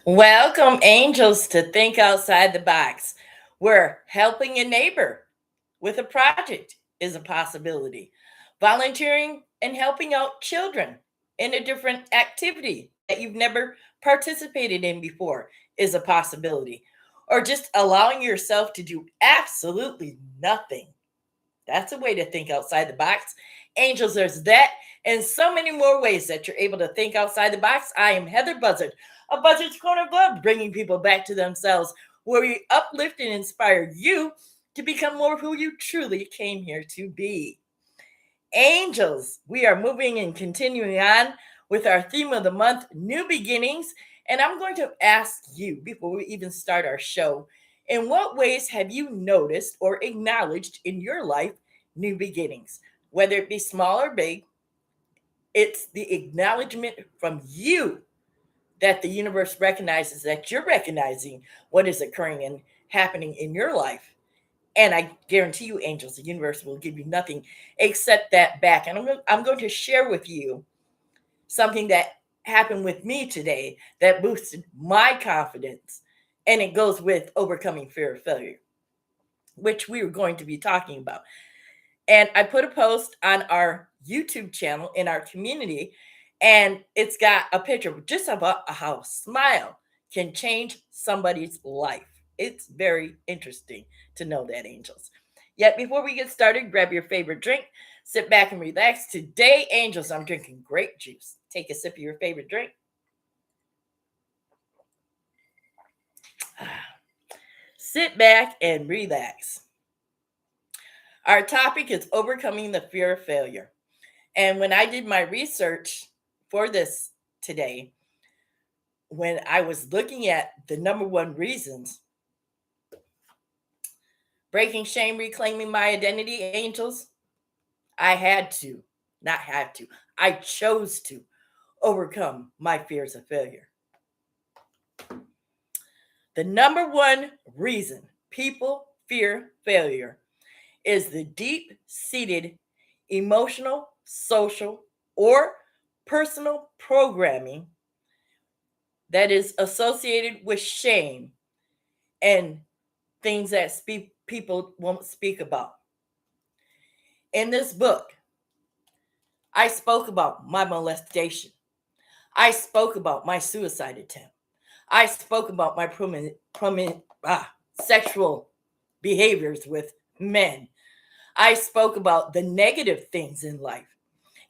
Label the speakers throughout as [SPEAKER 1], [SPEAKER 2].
[SPEAKER 1] Welcome, angels, to Think Outside the Box, where helping a neighbor with a project is a possibility. Volunteering and helping out children in a different activity that you've never participated in before is a possibility. Or just allowing yourself to do absolutely nothing. That's a way to think outside the box. Angels, there's that and so many more ways that you're able to think outside the box. I am Heather Buzzard, a Buzzard's Corner Club, bringing people back to themselves, where we uplift and inspire you to become more of who you truly came here to be. Angels, we are moving and continuing on with our theme of the month, New Beginnings. And I'm going to ask you, before we even start our show, in what ways have you noticed or acknowledged in your life new beginnings? Whether it be small or big, it's the acknowledgement from you that the universe recognizes that you're recognizing what is occurring and happening in your life. And I guarantee you, angels, the universe will give you nothing except that back. And I'm going to share with you something that happened with me today that boosted my confidence. And it goes with overcoming fear of failure, which we were going to be talking about. And I put a post on our YouTube channel in our community, and it's got a picture just about how a smile can change somebody's life. It's very interesting to know that, angels. Yet before we get started, grab your favorite drink, sit back and relax. Today, angels, I'm drinking grape juice. Take a sip of your favorite drink. Sit back and relax. Our topic is overcoming the fear of failure. And when I did my research for this today, when I was looking at the number one reasons, breaking shame, reclaiming my identity, angels, I had to, not had to, I chose to overcome my fears of failure. The number one reason people fear failure is the deep seated emotional, social, or personal programming that is associated with shame and things that people won't speak about. In this book, I spoke about my molestation. I spoke about my suicide attempt. I spoke about my sexual behaviors with men. I spoke about the negative things in life.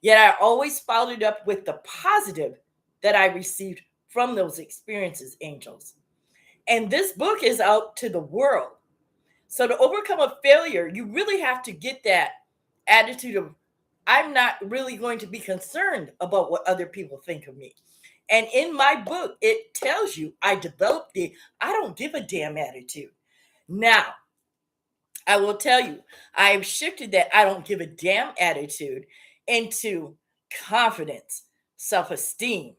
[SPEAKER 1] Yet I always followed up with the positive that I received from those experiences, angels. And this book is out to the world. So to overcome a failure, you really have to get that attitude of, I'm not really going to be concerned about what other people think of me. And in my book, it tells you I developed the I don't give a damn attitude. Now, I will tell you, I have shifted that I don't give a damn attitude into confidence, self esteem,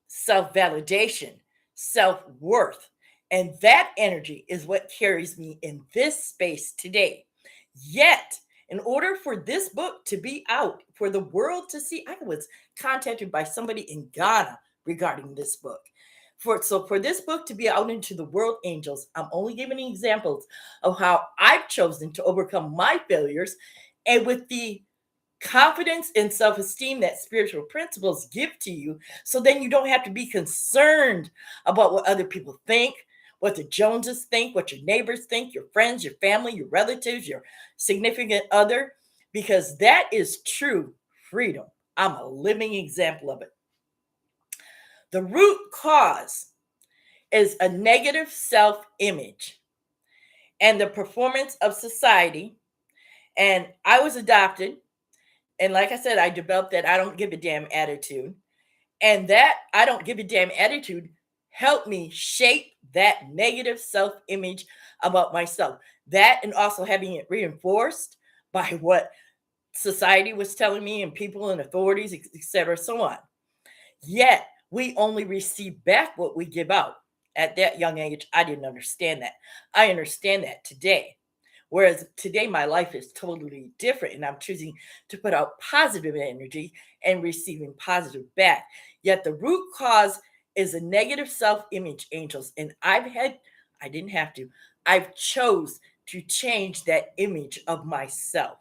[SPEAKER 1] self validation, self worth. And that energy is what carries me in this space today. Yet, in order for this book to be out for the world to see, I was contacted by somebody in Ghana regarding this book. For this book to be out into the world, angels, I'm only giving examples of how I've chosen to overcome my failures, and with the confidence and self-esteem that spiritual principles give to you, so then you don't have to be concerned about what other people think, what the Joneses think, what your neighbors think, your friends, your family, your relatives, your significant other, because that is true freedom. I'm a living example of it. The root cause is a negative self-image and the performance of society. And I was adopted. And like I said, I developed that I don't give a damn attitude. And that I don't give a damn attitude helped me shape that negative self-image about myself. That, and also having it reinforced by what society was telling me and people and authorities, etc., so on. Yet we only receive back what we give out. At that young age, I didn't understand that. I understand that today. Whereas today, my life is totally different, and I'm choosing to put out positive energy and receiving positive back. Yet the root cause is a negative self-image, angels. And I didn't have to, I've chose to change that image of myself.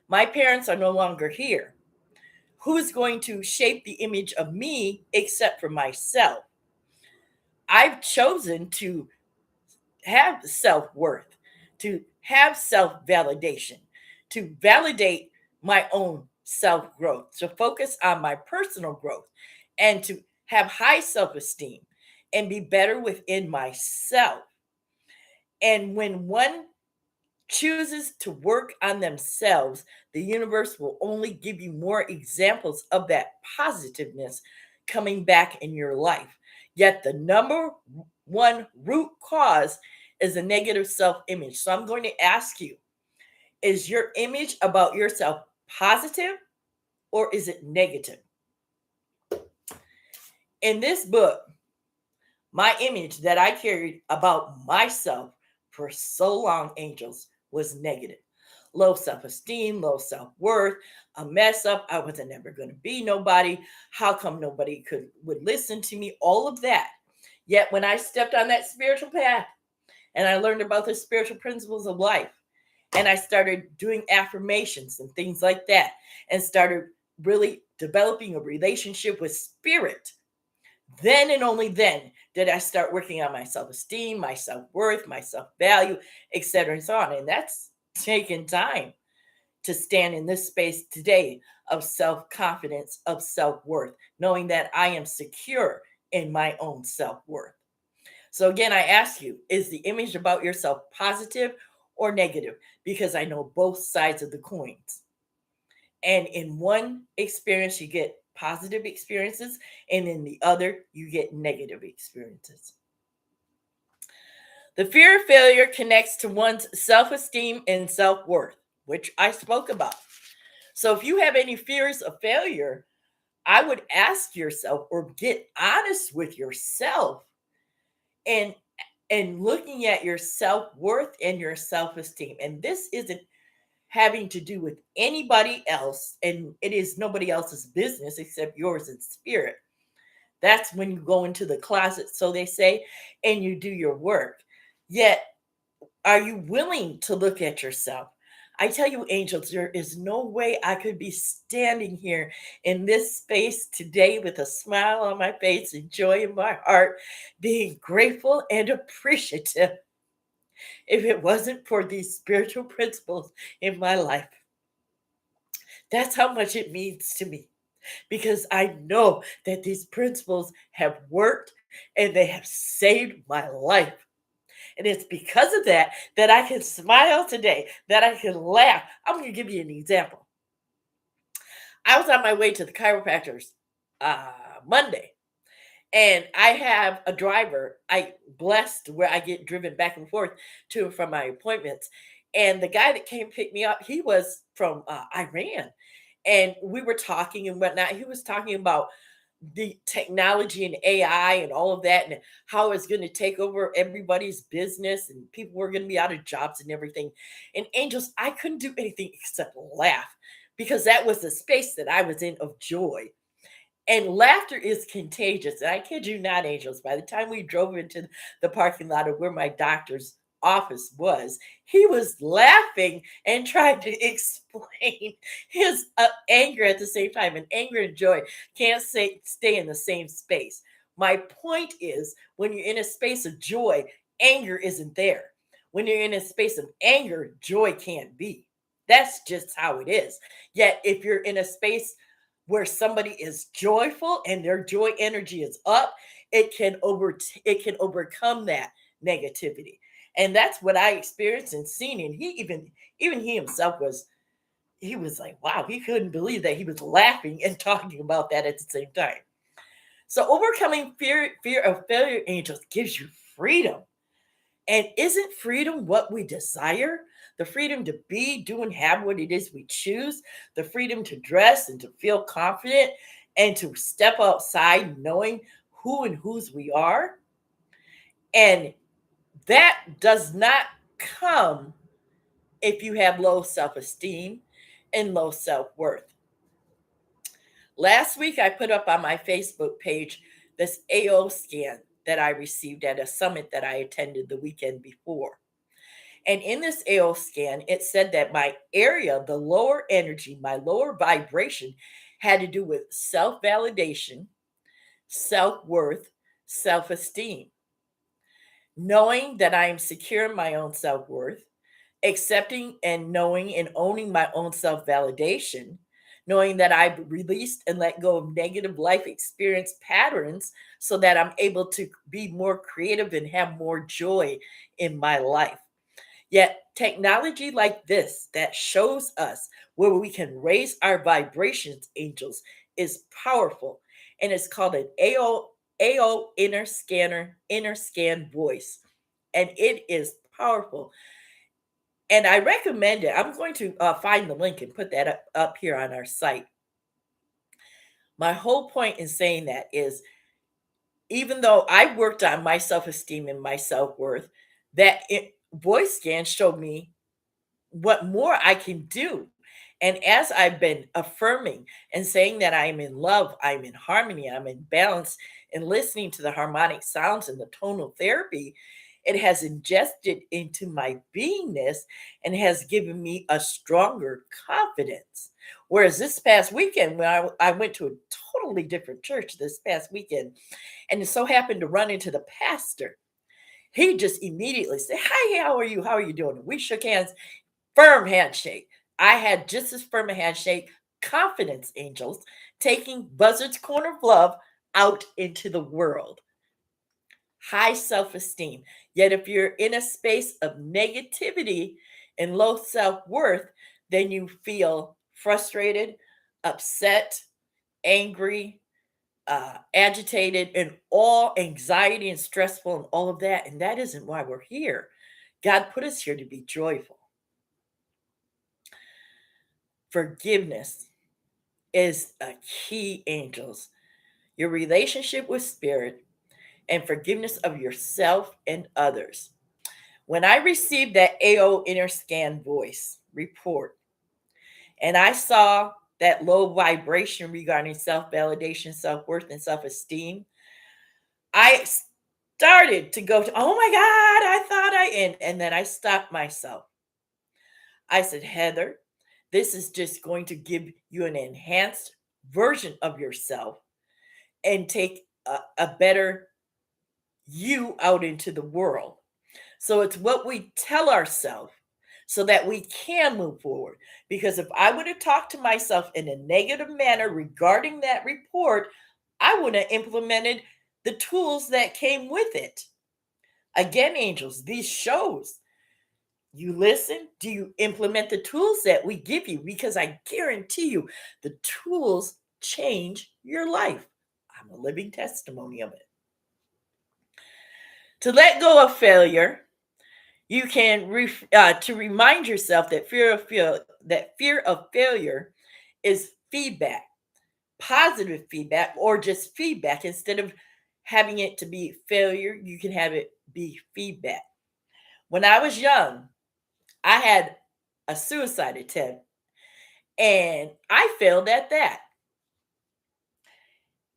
[SPEAKER 1] My parents are no longer here. Who's going to shape the image of me except for myself? I've chosen to have self worth, to have self validation, to validate my own self growth, to focus on my personal growth, and to have high self esteem and be better within myself. And when one chooses to work on themselves, the universe will only give you more examples of that positiveness coming back in your life. Yet the number one root cause is a negative self image. So I'm going to ask you, is your image about yourself positive or is it negative? In this book, my image that I carried about myself for so long, angels, was negative. Low self esteem, low self worth, a mess up. I wasn't never going to be nobody. How come nobody would listen to me? All of that. Yet when I stepped on that spiritual path and I learned about the spiritual principles of life and I started doing affirmations and things like that and started really developing a relationship with spirit, then and only then did I start working on my self esteem, my self worth, my self value, etc. and so on. And that's taken time to stand in this space today of self confidence, of self worth, knowing that I am secure in my own self worth. So, again, I ask you, is the image about yourself positive or negative? Because I know both sides of the coins. And in one experience, you get positive experiences, and in the other, you get negative experiences. The fear of failure connects to one's self esteem and self worth, which I spoke about. So if you have any fears of failure, I would ask yourself or get honest with yourself and looking at your self worth and your self esteem. And this isn't having to do with anybody else, and it is nobody else's business except yours in spirit. That's when you go into the closet, so they say, and you do your work. Yet, are you willing to look at yourself? I tell you, angels, there is no way I could be standing here in this space today with a smile on my face and joy in my heart, being grateful and appreciative if it wasn't for these spiritual principles in my life. That's how much it means to me because I know that these principles have worked and they have saved my life. And it's because of that that I can smile today, that I can laugh. I'm going to give you an example. I was on my way to the chiropractor's Monday, and I have a driver. I blessed where I get driven back and forth to and from my appointments. And the guy that came pick me up, he was from Iran, and we were talking and whatnot. He was talking about the technology and AI and all of that, and how it's going to take over everybody's business, and people were going to be out of jobs and everything. And angels, I couldn't do anything except laugh because that was the space that I was in of joy. And laughter is contagious. And I kid you not, angels, by the time we drove into the parking lot of where my doctor's office was, he was laughing and trying to explain his anger at the same time. And anger and joy can't stay in the same space. My point is, when you're in a space of joy, anger isn't there. When you're in a space of anger, joy can't be. That's just how it is. Yet, if you're in a space where somebody is joyful and their joy energy is up, it can overcome that negativity. And that's what I experienced and seen. And even he himself he was like, wow, he couldn't believe that he was laughing and talking about that at the same time. So overcoming fear of failure, angels, gives you freedom. And isn't freedom what we desire? The freedom to be, do, and have what it is we choose, the freedom to dress and to feel confident and to step outside knowing who and whose we are. And that does not come if you have low self esteem and low self worth. Last week, I put up on my Facebook page this AO scan that I received at a summit that I attended the weekend before. And in this AO scan, it said that my area, the lower energy, my lower vibration, had to do with self validation, self worth, self esteem. Knowing that I am secure in my own self worth, accepting and knowing and owning my own self validation, knowing that I've released and let go of negative life experience patterns so that I'm able to be more creative and have more joy in my life. Yet, technology like this that shows us where we can raise our vibrations, angels, is powerful. And it's called an AO inner scan voice. And it is powerful. And I recommend it. I'm going to find the link and put that up here on our site. My whole point in saying that is, even though I worked on my self esteem and my self worth, voice scan showed me what more I can do. And as I've been affirming and saying that I'm in love, I'm in harmony, I'm in balance, and listening to the harmonic sounds and the tonal therapy, it has ingested into my beingness and has given me a stronger confidence. Whereas this past weekend, when I went to a totally different church this past weekend, and it so happened to run into the pastor, he just immediately said, "Hi, how are you? How are you doing?" We shook hands. Firm handshake. I had just as firm a handshake. Confidence, angels, taking Buzzard's Corner of Love out into the world. High self esteem. Yet, if you're in a space of negativity and low self worth, then you feel frustrated, upset, angry, agitated, and all anxiety and stressful and all of that. And that isn't why we're here. God put us here to be joyful. Forgiveness is a key, angels. Your relationship with spirit and forgiveness of yourself and others. When I received that AO inner scan voice report and I saw that low vibration regarding self validation, self worth, and self esteem, I started to go to, oh my God, I thought and then I stopped myself. I said, Heather, this is just going to give you an enhanced version of yourself and take a better you out into the world. So it's what we tell ourselves so that we can move forward. Because if I would have talked to myself in a negative manner regarding that report, I would have implemented the tools that came with it. Again, angels, these shows, you listen, do you implement the tools that we give you? Because I guarantee you, the tools change your life. I'm a living testimony of it. To let go of failure, you can to remind yourself that fear of failure is feedback, positive feedback, or just feedback. Instead of having it to be failure, you can have it be feedback. When I was young, I had a suicide attempt and I failed at that.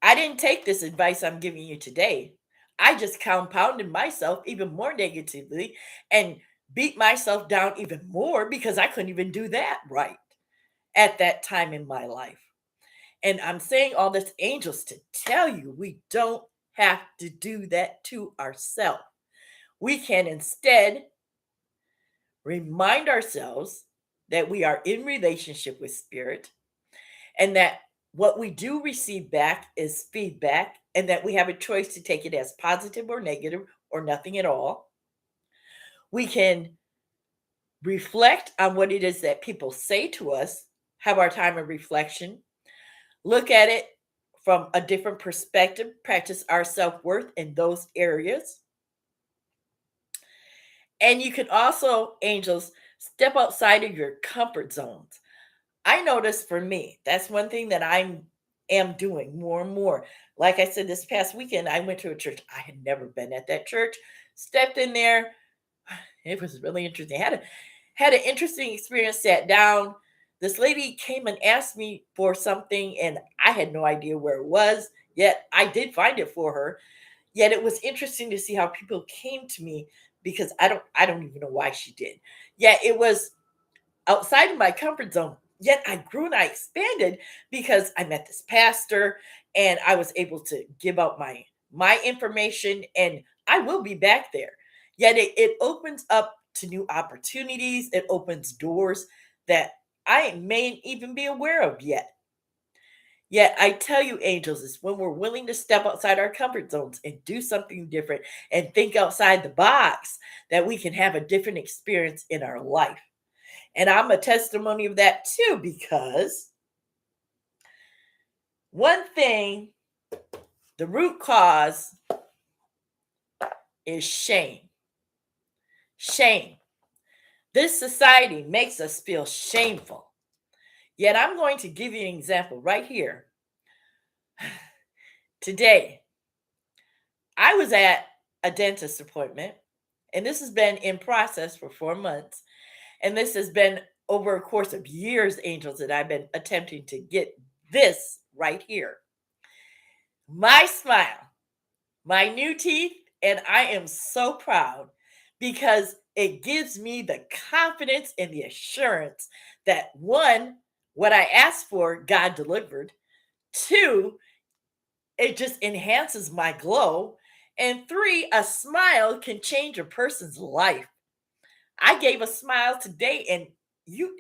[SPEAKER 1] I didn't take this advice I'm giving you today. I just compounded myself even more negatively and beat myself down even more because I couldn't even do that right at that time in my life. And I'm saying all this, angels, to tell you we don't have to do that to ourselves. We can instead remind ourselves that we are in relationship with spirit and that what we do receive back is feedback and that we have a choice to take it as positive or negative or nothing at all. We can reflect on what it is that people say to us, have our time of reflection, look at it from a different perspective, practice our self-worth in those areas. And you can also, angels, step outside of your comfort zones. I notice for me, that's one thing that I am doing more and more. Like I said, this past weekend, I went to a church. I had never been at that church. Stepped in there. It was really interesting. Had an interesting experience. Sat down. This lady came and asked me for something, and I had no idea where it was. Yet I did find it for her. Yet it was interesting to see how people came to me because I don't even know why she did. Yet it was outside of my comfort zone. Yet I grew and I expanded because I met this pastor and I was able to give out my information, and I will be back there. Yet it opens up to new opportunities. It opens doors that I may even be aware of yet. Yet I tell you, angels, is when we're willing to step outside our comfort zones and do something different and think outside the box that we can have a different experience in our life. And I'm a testimony of that too, because one thing, the root cause is shame. Shame. This society makes us feel shameful. Yet I'm going to give you an example right here. Today, I was at a dentist appointment, and this has been in process for 4 months. And this has been over a course of years, angels, that I've been attempting to get this right here. My smile, my new teeth, and I am so proud because it gives me the confidence and the assurance that one, what I asked for, God delivered. Two, it just enhances my glow. And three, a smile can change a person's life. I gave a smile today, and you,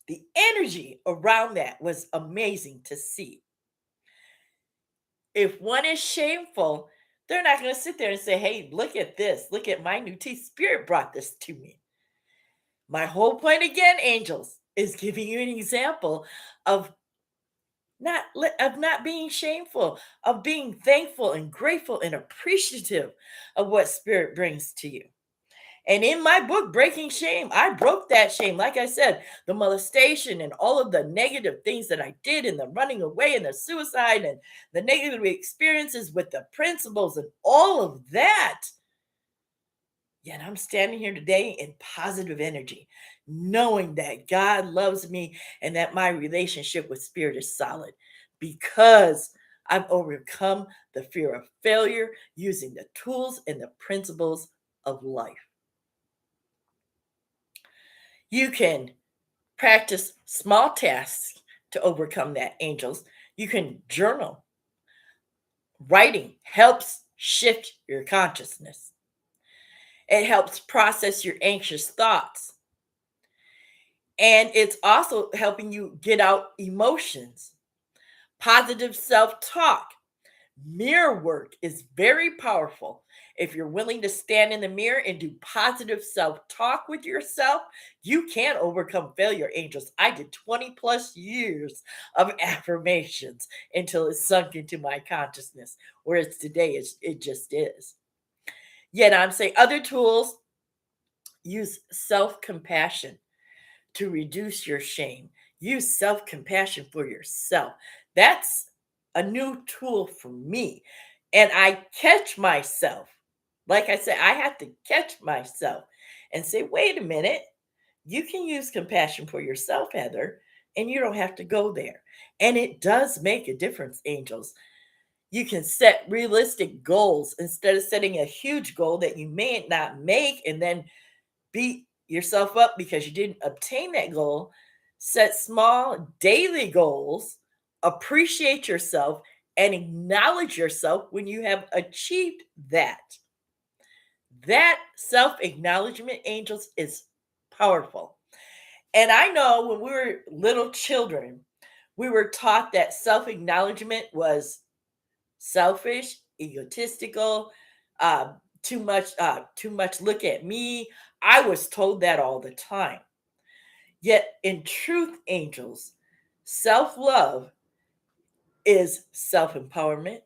[SPEAKER 1] the energy around that was amazing to see. If one is shameful, they're not going to sit there and say, "Hey, look at this. Look at my new teeth. Spirit brought this to me." My whole point again, angels, is giving you an example of not being shameful, of being thankful and grateful and appreciative of what spirit brings to you. And in my book, Breaking Shame, I broke that shame. Like I said, the molestation and all of the negative things that I did, and the running away and the suicide and the negative experiences with the principles and all of that. Yet I'm standing here today in positive energy, knowing that God loves me and that my relationship with Spirit is solid because I've overcome the fear of failure using the tools and the principles of life. You can practice small tasks to overcome that, angels. You can journal. Writing helps shift your consciousness. It helps process your anxious thoughts. And it's also helping you get out emotions. Positive self talk. Mirror work is very powerful. If you're willing to stand in the mirror and do positive self talk with yourself, you can overcome failure, angels. I did 20 plus years of affirmations until it sunk into my consciousness, whereas today it just is. Yet I'm saying other tools, use self compassion to reduce your shame. Use self compassion for yourself. That's a new tool for me. And I catch myself. Like I said, I have to catch myself and say, wait a minute, you can use compassion for yourself, Heather, and you don't have to go there. And it does make a difference, angels. You can set realistic goals instead of setting a huge goal that you may not make and then beat yourself up because you didn't obtain that goal. Set small daily goals, appreciate yourself, and acknowledge yourself when you have achieved that. That self acknowledgement, angels, is powerful. And I know when we were little children, we were taught that self acknowledgement was selfish, egotistical, too much look at me. I was told that all the time. Yet in truth, angels, self-love is self-empowerment,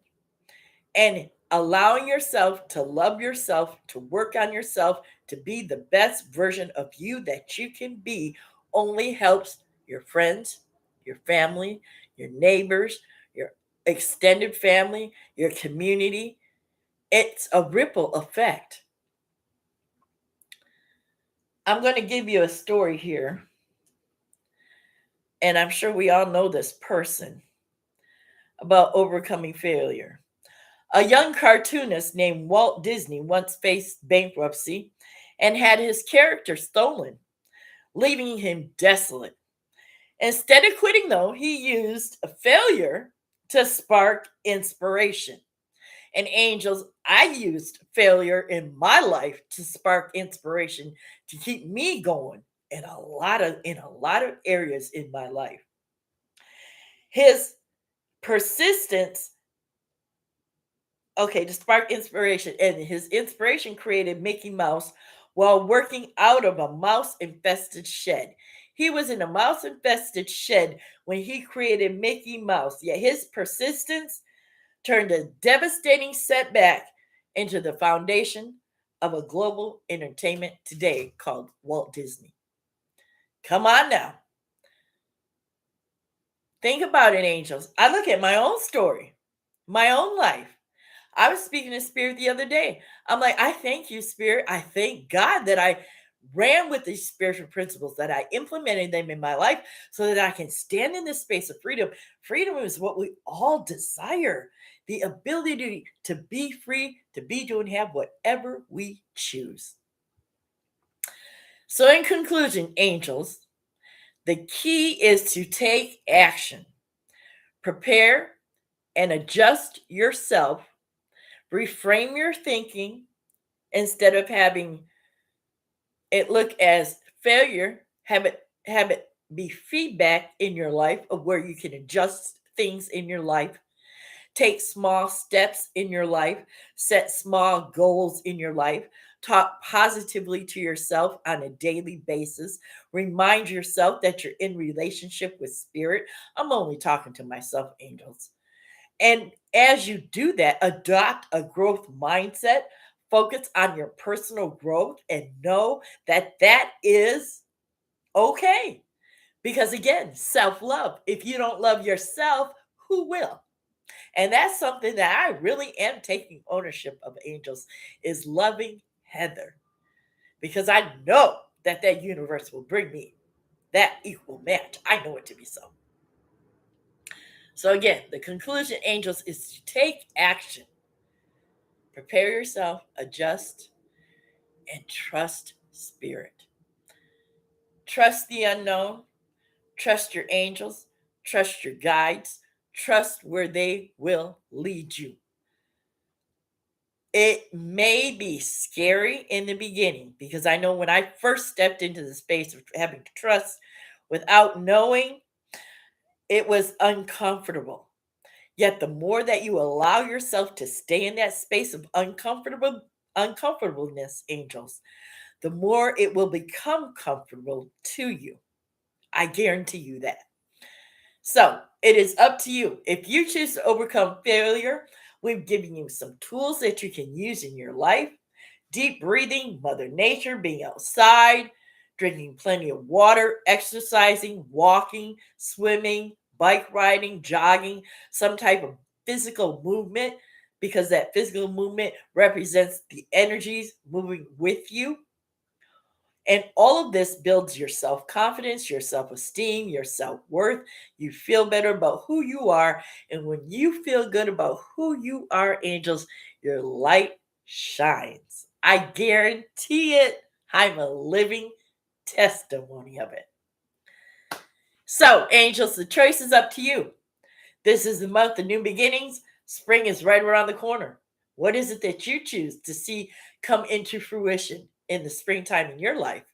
[SPEAKER 1] and allowing yourself to love yourself, to work on yourself, to be the best version of you that you can be only helps your friends, your family, your neighbors, your extended family, your community. It's a ripple effect. I'm going to give you a story here, and I'm sure we all know this person. about overcoming failure. A young cartoonist named Walt Disney once faced bankruptcy and had his character stolen, leaving him desolate. Instead of quitting, though, he used a failure to spark inspiration. And angels, I used failure in my life to spark inspiration to keep me going in a lot of areas in my life. His persistence, okay, to spark inspiration, and his inspiration created Mickey Mouse while working out of a mouse infested shed. He was in a mouse infested shed when he created Mickey Mouse, yet his persistence turned a devastating setback into the foundation of a global entertainment today called Walt Disney. Come on now. Think about it, angels. I look at my own story, my own life. I was speaking to Spirit the other day. I'm like, I thank you, Spirit. I thank God that I ran with these spiritual principles, that I implemented them in my life so that I can stand in this space of freedom. Freedom is what we all desire, the ability to be free, to be, do, and have whatever we choose. So, in conclusion, angels, the key is to take action, prepare and adjust yourself, reframe your thinking instead of having it look as failure, have it be feedback in your life of where you can adjust things in your life. Take small steps in your life, set small goals in your life, talk positively to yourself on a daily basis. Remind yourself that you're in relationship with spirit. I'm only talking to myself, angels. And as you do that, adopt a growth mindset, focus on your personal growth, and know that that is okay. Because again, self love. If you don't love yourself, who will? And that's something that I really am taking ownership of, angels, is loving Heather. Because I know that that universe will bring me that equal match. I know it to be so. So again, the conclusion, angels, is to take action. Prepare yourself, adjust, and trust spirit. Trust the unknown, trust your angels, trust your guides, trust where they will lead you. It may be scary in the beginning because I know when I first stepped into the space of having to trust without knowing, it was uncomfortable. Yet the more that you allow yourself to stay in that space of uncomfortableness, angels, the more it will become comfortable to you. I guarantee you that. So it is up to you. If you choose to overcome failure, we've given you some tools that you can use in your life. Deep breathing, Mother Nature, being outside, drinking plenty of water, exercising, walking, swimming, bike riding, jogging, some type of physical movement, because that physical movement represents the energies moving with you. And all of this builds your self confidence, your self esteem, your self worth. You feel better about who you are. And when you feel good about who you are, angels, your light shines. I guarantee it. I'm a living testimony of it. So, angels, the choice is up to you. This is the month of new beginnings. Spring is right around the corner. What is it that you choose to see come into fruition in the springtime in your life?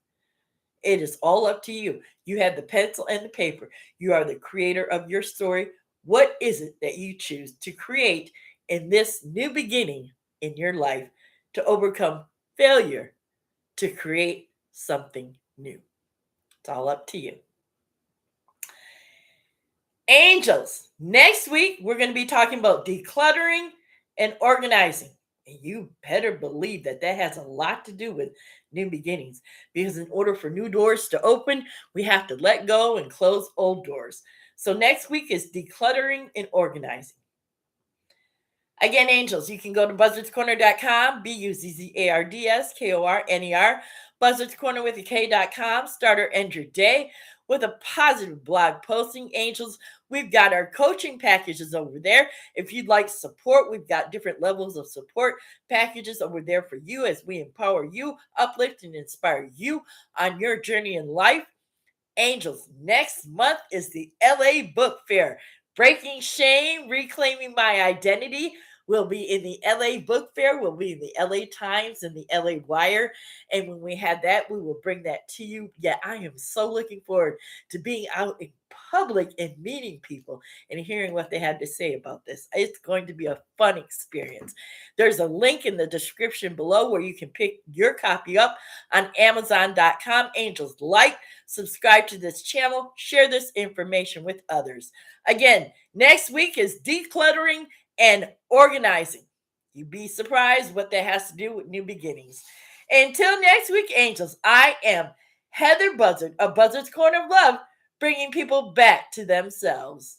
[SPEAKER 1] It is all up to you. You have the pencil and the paper. You are the creator of your story. What is it that you choose to create in this new beginning in your life to overcome failure, to create something new? It's all up to you. Angels, next week we're going to be talking about decluttering and organizing. And you better believe that that has a lot to do with new beginnings. Because in order for new doors to open, we have to let go and close old doors. So next week is decluttering and organizing. Again, angels, you can go to buzzardscorner.com, BUZZARDSKORNER, Buzzards Corner with a K.com. Start or end your day with a positive blog posting. Angels, we've got our coaching packages over there. If you'd like support, we've got different levels of support packages over there for you as we empower you, uplift, and inspire you on your journey in life. Angels, next month is the LA Book Fair. Breaking Shame, Reclaiming My Identity will be in the LA Book Fair, will be in the LA Times and the LA Wire. And when we have that, we will bring that to you. Yeah, I am so looking forward to being out in public and meeting people and hearing what they had to say about this. It's going to be a fun experience. There's a link in the description below where you can pick your copy up on Amazon.com. Angels, like, subscribe to this channel, share this information with others. Again, next week is decluttering and organizing. You'd be surprised what that has to do with new beginnings. Until next week, angels, I am Heather Buzzard of Buzzard's Corner of Love, bringing people back to themselves.